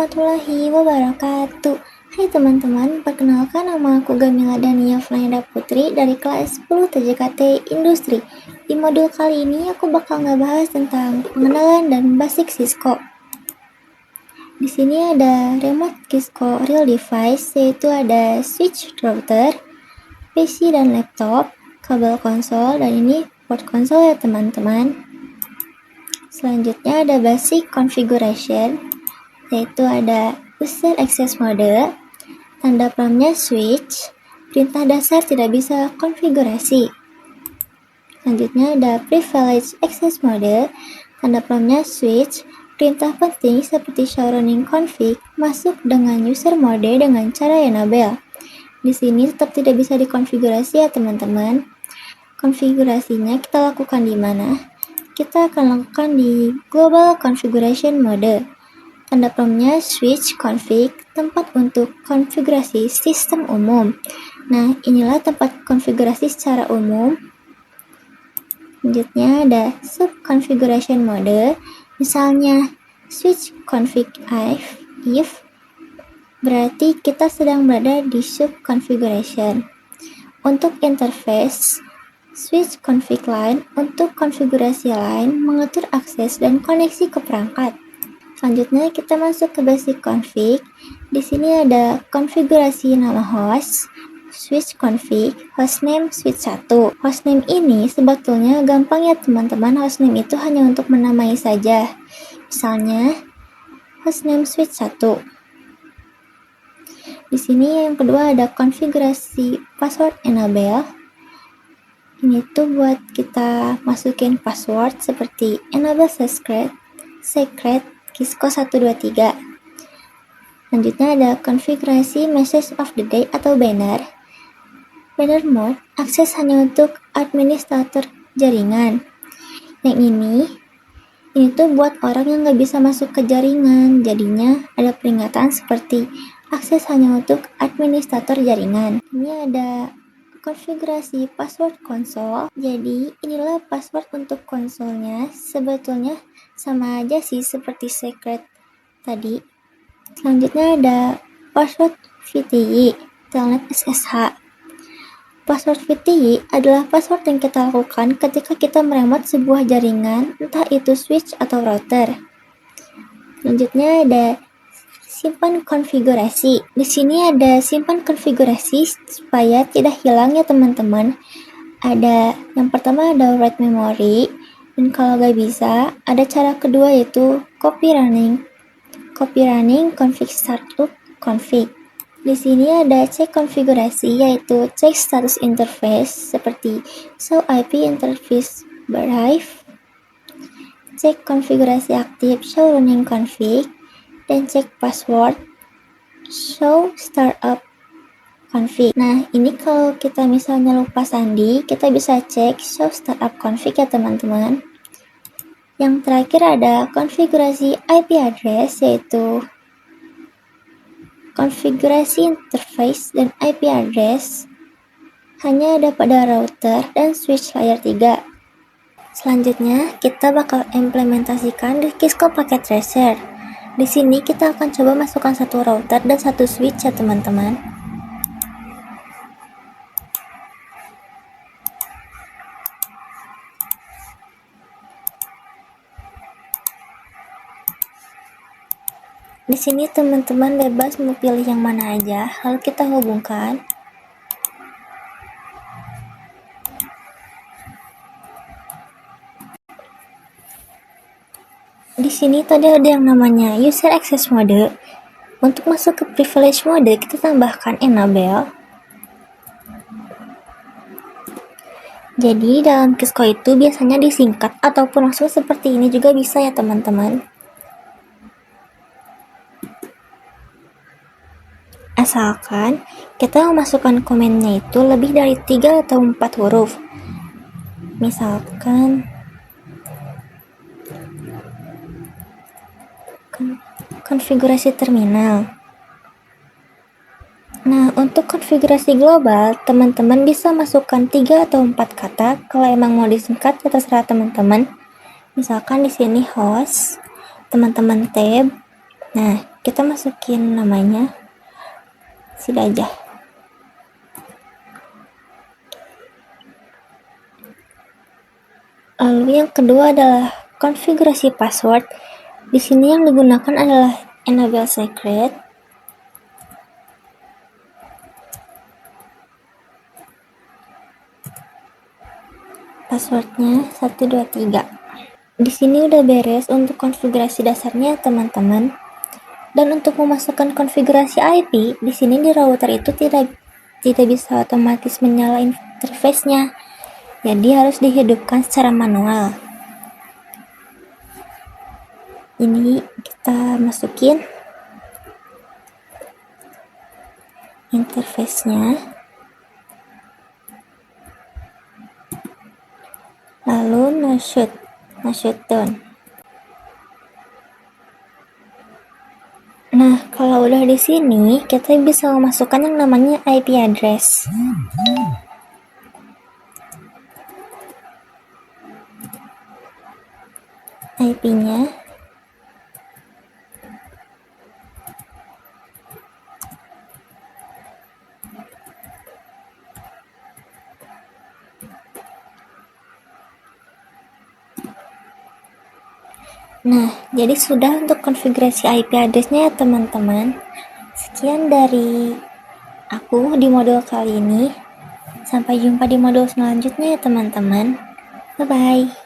warahmatullahi wabarakatuh. Hai teman-teman, perkenalkan nama aku Gamila Dania Flaida Putri dari kelas 10 TJKT Industri. Di modul kali ini aku bakal ngebahas tentang pengenalan dan basic Cisco. Di sini ada remote Cisco Real Device, yaitu ada switch router, PC dan laptop, kabel konsol, dan ini port konsol ya teman-teman. Selanjutnya ada basic configuration, yaitu ada user access mode, tanda promnya switch, perintah dasar tidak bisa konfigurasi. Selanjutnya ada privilege access mode, tanda promnya switch, perintah penting seperti show running config masuk dengan user mode dengan cara enable. Di sini tetap tidak bisa dikonfigurasi ya teman-teman. Konfigurasinya kita lakukan di mana? Kita akan lakukan di global configuration mode. Tanda promnya switch config, tempat untuk konfigurasi sistem umum. Nah, inilah tempat konfigurasi secara umum. Selanjutnya ada sub configuration mode. Misalnya switch config if berarti kita sedang berada di sub configuration. Untuk interface, switch config line untuk konfigurasi line, mengatur akses dan koneksi ke perangkat. Selanjutnya kita masuk ke basic config. Di sini ada konfigurasi nama host, switch config, hostname switch 1. Hostname ini sebetulnya gampang ya teman-teman, hostname itu hanya untuk menamai saja. Misalnya hostname switch 1. Di sini yang kedua ada konfigurasi password enable. Ini tuh buat kita masukin password seperti enable secret Cisco 123. Selanjutnya ada konfigurasi message of the day atau banner. Banner mode akses hanya untuk administrator jaringan. Yang ini tuh buat orang yang nggak bisa masuk ke jaringan, jadinya ada peringatan seperti akses hanya untuk administrator jaringan. Ini ada konfigurasi password konsol. Jadi inilah password untuk konsolnya. Sebetulnya sama aja sih seperti secret tadi. Selanjutnya ada password VTI, Telnet SSH. Password VTI adalah password yang kita lakukan ketika kita meremote sebuah jaringan, entah itu switch atau router. Selanjutnya ada simpan konfigurasi. Di sini ada simpan konfigurasi supaya tidak hilang ya teman-teman. Ada yang pertama ada write memory, dan kalau gak bisa ada cara kedua yaitu copy running config startup config. Di sini ada cek konfigurasi yaitu cek status interface seperti show IP interface brief, cek konfigurasi aktif show running config, dan cek password show startup config. Nah, ini kalau kita misalnya lupa sandi, kita bisa cek show startup config ya teman-teman. Yang terakhir ada konfigurasi IP address, yaitu konfigurasi interface dan IP address hanya ada pada router dan switch layer 3. Selanjutnya, kita bakal implementasikan di Cisco Packet Tracer. Di sini kita akan coba masukkan satu router dan satu switch ya teman-teman. Di sini teman-teman bebas mau pilih yang mana aja, lalu kita hubungkan. Di sini tadi ada yang namanya user access mode. Untuk masuk ke privilege mode, kita tambahkan enable. Jadi dalam Cisco itu biasanya disingkat ataupun langsung seperti ini juga bisa ya teman-teman. Asalkan kita memasukkan komennya itu lebih dari 3 atau 4 huruf. Misalkan konfigurasi terminal. Nah, untuk konfigurasi global, teman-teman bisa masukkan 3 atau 4 kata. Kalau emang mau disingkat, ya terserah teman-teman. Misalkan di sini host, teman-teman tab. Nah, kita masukin namanya sini aja. Lalu yang kedua adalah konfigurasi password. Di sini yang digunakan adalah enable secret. Passwordnya 123. Di sini udah beres untuk konfigurasi dasarnya teman-teman. Dan untuk memasukkan konfigurasi IP, di sini di router itu tidak bisa otomatis menyala interface-nya. Jadi harus dihidupkan secara manual. Ini kita masukin interface-nya. Lalu no shutdown. Nah, kalau udah di sini, kita bisa memasukkan yang namanya IP address. IP-nya Nah, jadi sudah untuk konfigurasi IP address-nya ya teman-teman. Sekian dari aku di modul kali ini. Sampai jumpa di modul selanjutnya ya teman-teman. Bye-bye.